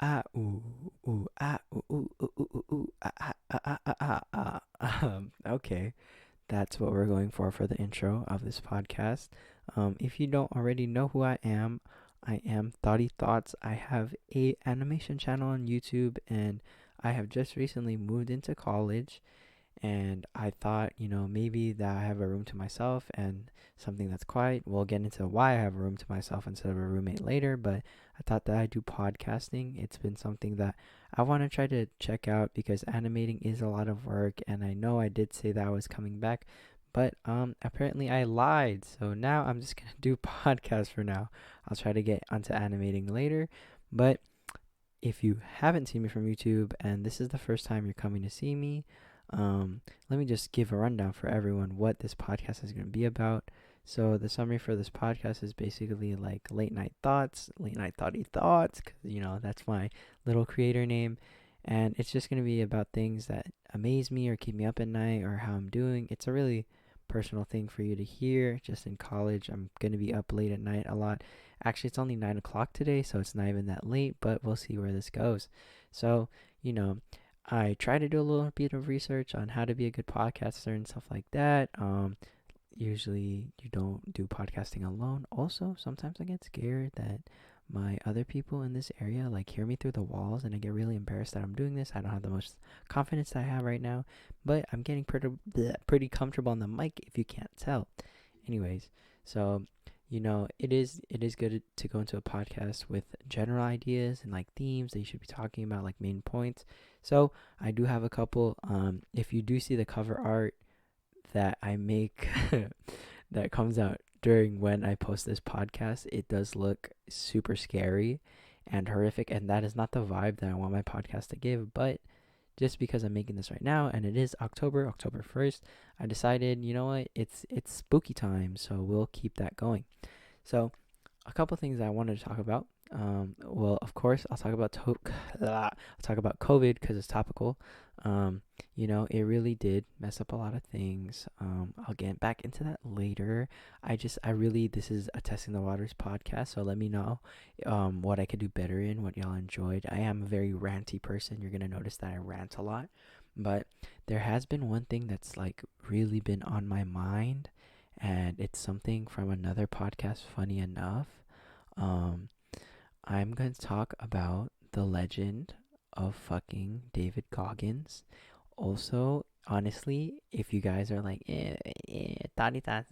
ah ooh ooh ah ooh ooh ooh ooh ooh ah ah ah ah ah ah okay, that's what we're going for the intro of this podcast. If you don't already know who I am Thoughty Thoughts. I have a animation channel on YouTube, and I have just recently moved into college, and I thought, maybe that I have a room to myself and something that's quiet. We'll get into why I have a room to myself instead of a roommate later, but I thought that I do podcasting. It's been something that I want to try to check out because animating is a lot of work, and I know I did say that I was coming back, but apparently I lied. So now I'm just going to do podcasts for now. I'll try to get onto animating later, but if you haven't seen me from YouTube and this is the first time you're coming to see me, let me just give a rundown for everyone what this podcast is going to be about. So the summary for this podcast is basically like late night thoughts, late night thoughty thoughts, because that's my little creator name, and it's just going to be about things that amaze me or keep me up at night or how I'm doing. It's a really personal thing for you to hear. Just in college, I'm going to be up late at night a lot. Actually, it's only 9 o'clock today, so it's not even that late, but we'll see where this goes. So, you know, I try to do a little bit of research on how to be a good podcaster and stuff like that. Usually, you don't do podcasting alone. Also, sometimes I get scared that my other people in this area like hear me through the walls, and I get really embarrassed that I'm doing this. I don't have the most confidence that I have right now, but I'm getting pretty comfortable on the mic if you can't tell. Anyways, so it is good to go into a podcast with general ideas and like themes that you should be talking about, like main points. So I do have a couple. If you do see the cover art that I make that comes out during when I post this podcast, it does look super scary and horrific, and that is not the vibe that I want my podcast to give. But just because I'm making this right now and it is October 1st, I decided, you know what, it's spooky time, so we'll keep that going. So, a couple things I wanted to talk about. Well, of course, I'll talk about COVID because it's topical. It really did mess up a lot of things. I'll get back into that later. This is a testing the waters podcast, so let me know what I could do better in, what y'all enjoyed. I am a very ranty person. You're gonna notice that I rant a lot, but there has been one thing that's like really been on my mind, and it's something from another podcast. Funny enough, um, I'm going to talk about the legend of fucking David Goggins. Also, honestly, if you guys are like, thoughty thoughts,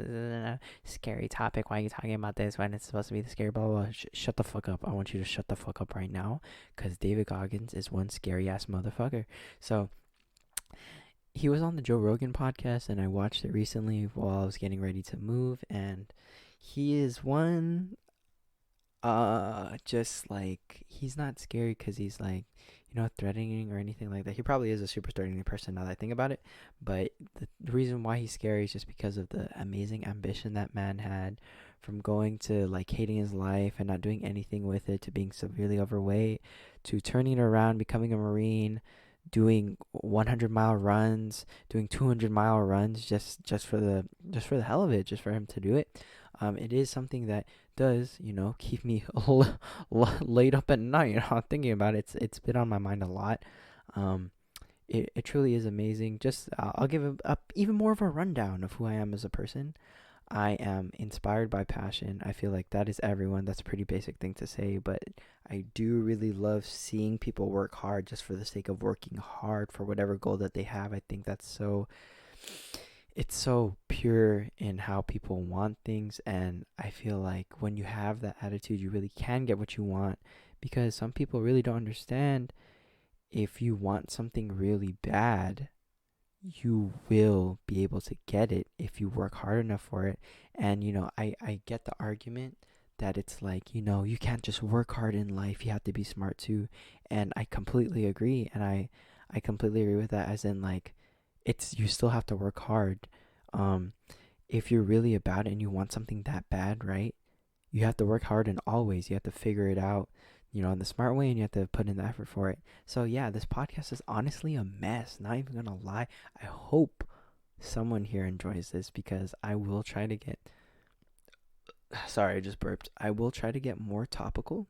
scary topic, why are you talking about this when it's supposed to be the scary, blah, blah, blah, shut the fuck up. I want you to shut the fuck up right now, because David Goggins is one scary ass motherfucker. So, he was on the Joe Rogan podcast, and I watched it recently while I was getting ready to move, and he is one just like, he's not scary because he's like, threatening or anything like that. He probably is a super threatening person now that I think about it, but the reason why he's scary is just because of the amazing ambition that man had, from going to like hating his life and not doing anything with it, to being severely overweight, to turning it around, becoming a Marine, doing 100-mile runs, doing 200-mile runs, just for the hell of it, just for him to do it. It is something that does, keep me laid up at night, thinking about it. It's been on my mind a lot. It truly is amazing. Just I'll give even more of a rundown of who I am as a person. I am inspired by passion. I feel like that is everyone. That's a pretty basic thing to say, but I do really love seeing people work hard just for the sake of working hard for whatever goal that they have. I think it's so pure in how people want things, and I feel like when you have that attitude, you really can get what you want, because some people really don't understand, if you want something really bad, you will be able to get it if you work hard enough for it. And I get the argument that it's like, you can't just work hard in life, you have to be smart too. And I completely agree, and I completely agree with that, as in like, it's, you still have to work hard. um if you're really about it and you want something that bad, right, you have to work hard, and always you have to figure it out, in the smart way, and you have to put in the effort for it. So yeah, this podcast is honestly a mess, not even gonna lie. I hope someone here enjoys this, because I will try to get sorry, I just burped. I will try to get more topical.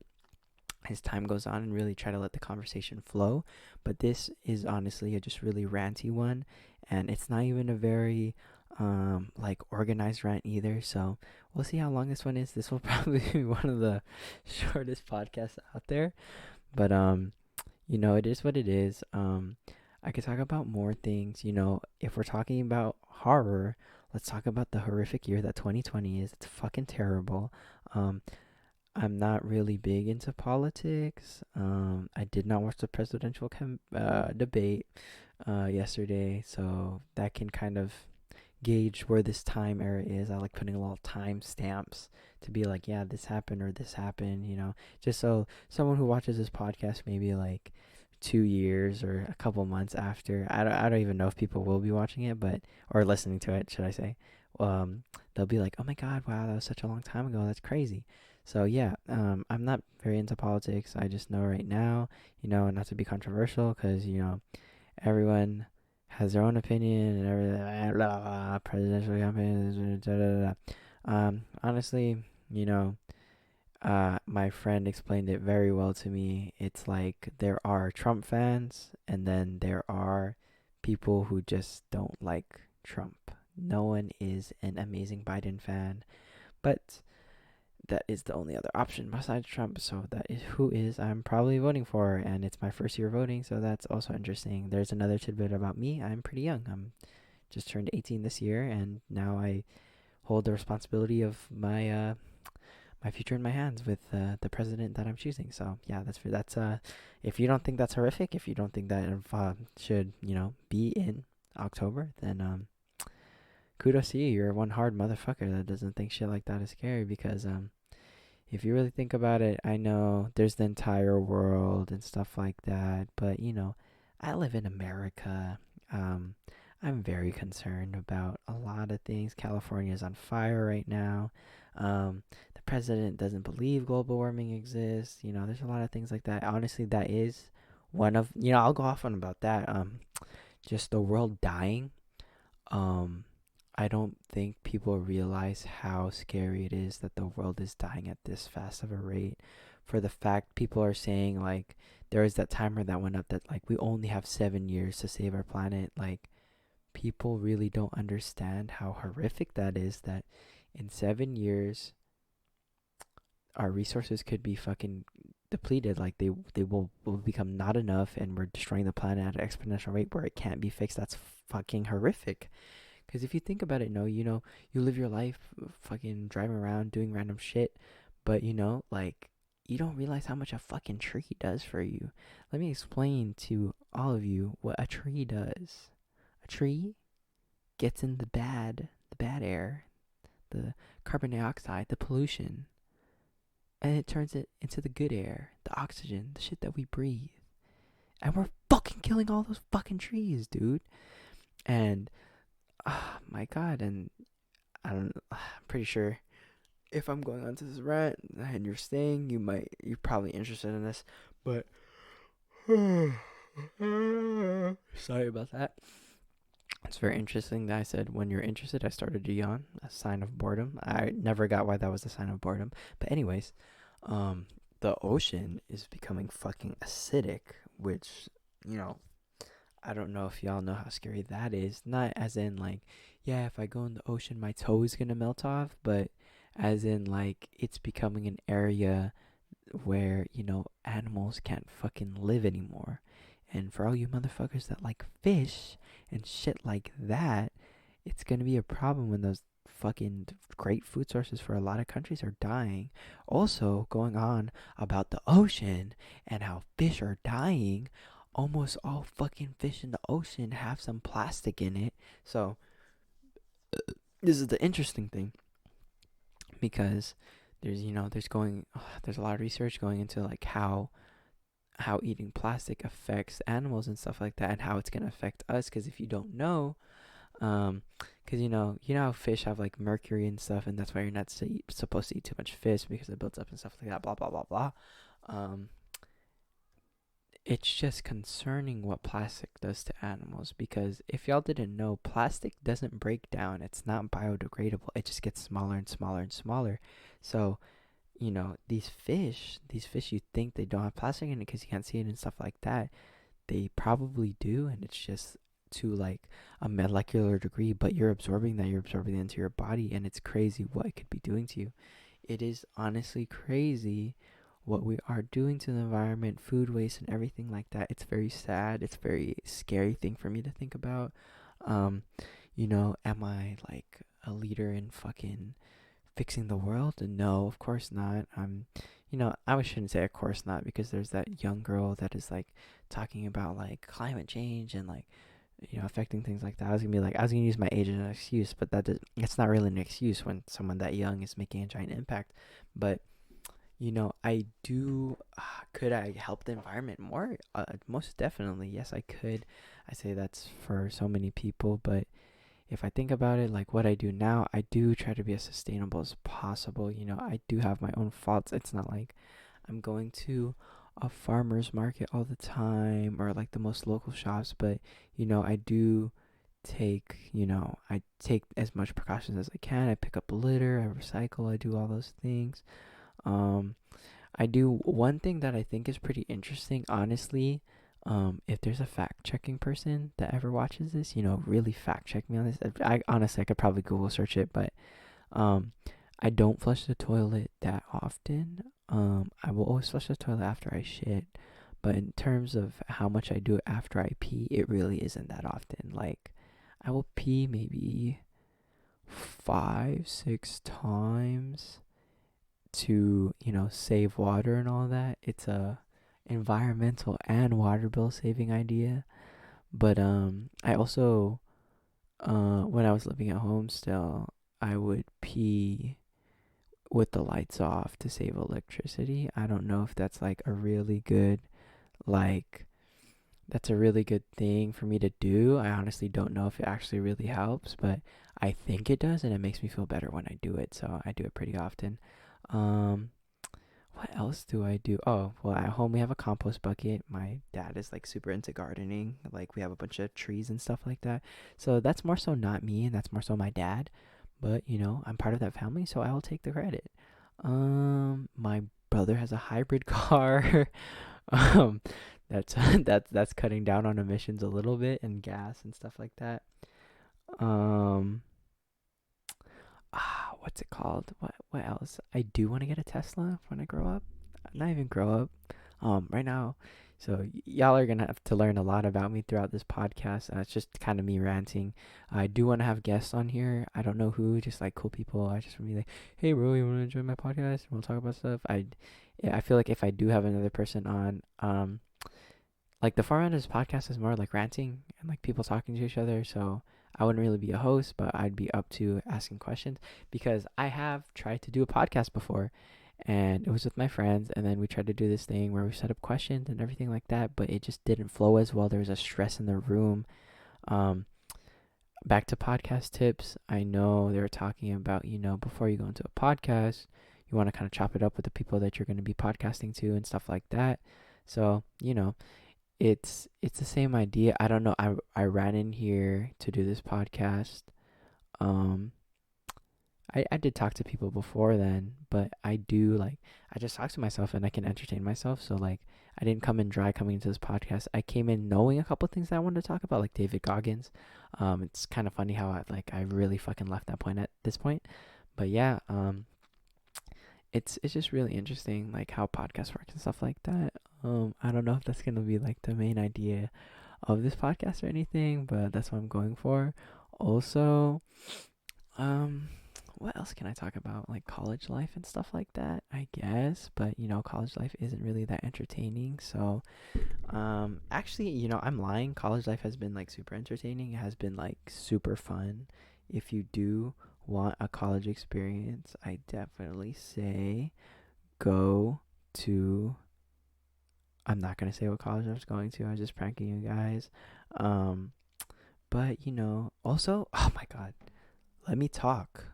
as time goes on and really try to let the conversation flow. But this is honestly a just really ranty one, and it's not even a very like organized rant either. So we'll see how long this one is. This will probably be one of the shortest podcasts out there. But it is what it is. I could talk about more things. If we're talking about horror, let's talk about the horrific year that 2020 is. It's fucking terrible. Um, I'm not really big into politics. I did not watch the presidential debate yesterday, so that can kind of gauge where this time era is. I like putting a little time stamps to be like, yeah, this happened or this happened, just so someone who watches this podcast maybe like 2 years or a couple months after, I don't even know if people will be watching it, but or listening to it, should I say, um, they'll be like, oh my god, wow, that was such a long time ago. That's crazy. So yeah, I'm not very into politics. I just know right now, not to be controversial, because everyone has their own opinion and everything. Blah, blah, blah, presidential campaign. Da, da, da, da. Honestly, my friend explained it very well to me. It's like there are Trump fans, and then there are people who just don't like Trump. No one is an amazing Biden fan, but that is the only other option besides Trump. So that is who is I'm probably voting for, and it's my first year voting, so that's also interesting. There's another tidbit about me. I'm pretty young. I'm just turned 18 this year, and now I hold the responsibility of my future in my hands with the president that I'm choosing. So yeah, that's if you don't think that's horrific, if you don't think that should be in October, then kudos to you. You're one hard motherfucker that doesn't think shit like that is scary, because if you really think about it, I know there's the entire world and stuff like that, but I live in America. Um, I'm very concerned about a lot of things. California is on fire right now. The president doesn't believe global warming exists. There's a lot of things like that. Honestly, that is one of, I'll go off on about that. Just the world dying. Um, I don't think people realize how scary it is that the world is dying at this fast of a rate. For the fact people are saying, like, there was that timer that went up that, like, we only have 7 years to save our planet. Like, people really don't understand how horrific that is, that in 7 years our resources could be fucking depleted. Like, they will become not enough, and we're destroying the planet at an exponential rate where it can't be fixed. That's fucking horrific. Because if you think about it, no, you live your life fucking driving around doing random shit, but like, you don't realize how much a fucking tree does for you. Let me explain to all of you what a tree does. A tree gets in the bad air, the carbon dioxide, the pollution, and it turns it into the good air, the oxygen, the shit that we breathe. And we're fucking killing all those fucking trees, dude. And oh my god, and I'm pretty sure if I'm going on to this rant and you're staying, you're probably interested in this, but sorry about that. It's very interesting that I said when you're interested, I started to yawn, a sign of boredom. I never got why that was a sign of boredom. But anyways, the ocean is becoming fucking acidic, which, you know, I don't know if y'all know how scary that is. Not as in like, yeah, if I go in the ocean, my toe is gonna melt off, but as in like it's becoming an area where, animals can't fucking live anymore. And for all you motherfuckers that like fish and shit like that, it's gonna be a problem when those fucking great food sources for a lot of countries are dying. Also, going on about the ocean and how fish are dying, almost all fucking fish in the ocean have some plastic in it. So, this is the interesting thing, because there's a lot of research going into like how eating plastic affects animals and stuff like that, and how it's going to affect us. Because if you don't know, because how fish have like mercury and stuff, and that's why you're not supposed to eat too much fish, because it builds up and stuff like that, blah blah blah blah. um it's just concerning what plastic does to animals, because if y'all didn't know, plastic doesn't break down. It's not biodegradable. It just gets smaller and smaller and smaller. So these fish, you think they don't have plastic in it because you can't see it and stuff like that. They probably do, and it's just to like a molecular degree, but you're absorbing that into your body, and it's crazy what it could be doing to you. It is honestly crazy what we are doing to the environment, food waste and everything like that. It's very sad. It's a very scary thing for me to think about. Um, am I like a leader in fucking fixing the world? No, of course not. I shouldn't say of course not, because there's that young girl that is like talking about like climate change and like affecting things like that. I was gonna use my age as an excuse, but it's not really an excuse when someone that young is making a giant impact. But I do. Could I help the environment more? Most definitely, yes, I could. I say that's for so many people, but if I think about it, like what I do now, I do try to be as sustainable as possible. I do have my own faults. It's not like I'm going to a farmer's market all the time or like the most local shops, but I do take as much precautions as I can. I pick up litter, I recycle, I do all those things. Um, I do one thing that I think is pretty interesting, honestly. If there's a fact checking person that ever watches this, really fact check me on this. I honestly, I could probably Google search it, but um, I don't flush the toilet that often. I will always flush the toilet after I shit, but in terms of how much I do it after I pee, it really isn't that often. Like, I will pee maybe 5, 6 times to save water and all that. It's a environmental and water bill saving idea. But I also when I was living at home still, I would pee with the lights off to save electricity. I don't know if that's like a really good like that's a really good thing for me to do. I honestly don't know if it actually really helps, but I think it does, and it makes me feel better when I do it. So I do it pretty often. Um, what else do I do? Oh, well, at home we have a compost bucket. My dad is like super into gardening. Like we have a bunch of trees and stuff like that. So that's more so not me, and that's more so my dad. But I'm part of that family, so I will take the credit. My brother has a hybrid car. um, that's that's cutting down on emissions a little bit and gas and stuff like that. Um, what's it called? What else? I do want to get a Tesla when I grow up. Not even grow up. Right now. So y'all are gonna have to learn a lot about me throughout this podcast. It's just kind of me ranting. I do want to have guests on here. I don't know who, just like cool people. I just want to be like, hey bro, you want to join my podcast? We'll talk about stuff. Yeah, I feel like if I do have another person on, like the format of this podcast is more like ranting and like people talking to each other. So I wouldn't really be a host, but I'd be up to asking questions, because I have tried to do a podcast before, and it was with my friends, and then we tried to do this thing where we set up questions and everything like that, but it just didn't flow as well. There was a stress in the room. Um, Back to podcast tips. I know they were talking about, before you go into a podcast, you want to kind of chop it up with the people that you're going to be podcasting to and stuff like that. So, it's the same idea. I don't know. I ran in here to do this podcast. Um, I did talk to people before then, but I just talk to myself and I can entertain myself. So like I didn't come in dry coming into this podcast. I came in knowing a couple of things that I wanted to talk about, like David Goggins. It's kind of funny how I really fucking left that point at this point. But yeah, it's just really interesting like how podcasts work and stuff like that. I don't know if that's gonna be like the main idea of this podcast or anything, but that's what I'm going for. Also, um, what else can I talk about? Like college life and stuff like that, I guess. But college life isn't really that entertaining. So, actually, I'm lying. College life has been like super entertaining. It has been like super fun. If you do want a college experience, I definitely say go to. I'm not gonna say what college I was going to. I was just pranking you guys. Um, but also, oh my god, let me talk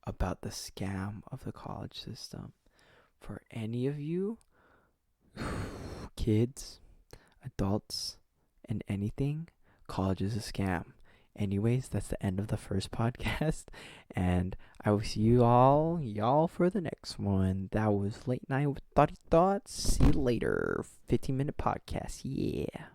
about the scam of the college system. For any of you kids, adults, and anything, college is a scam. Anyways, that's the end of the first podcast, and I will see y'all for the next one. That was Late Night with Thoughty Thoughts. See you later. 15-minute podcast. Yeah.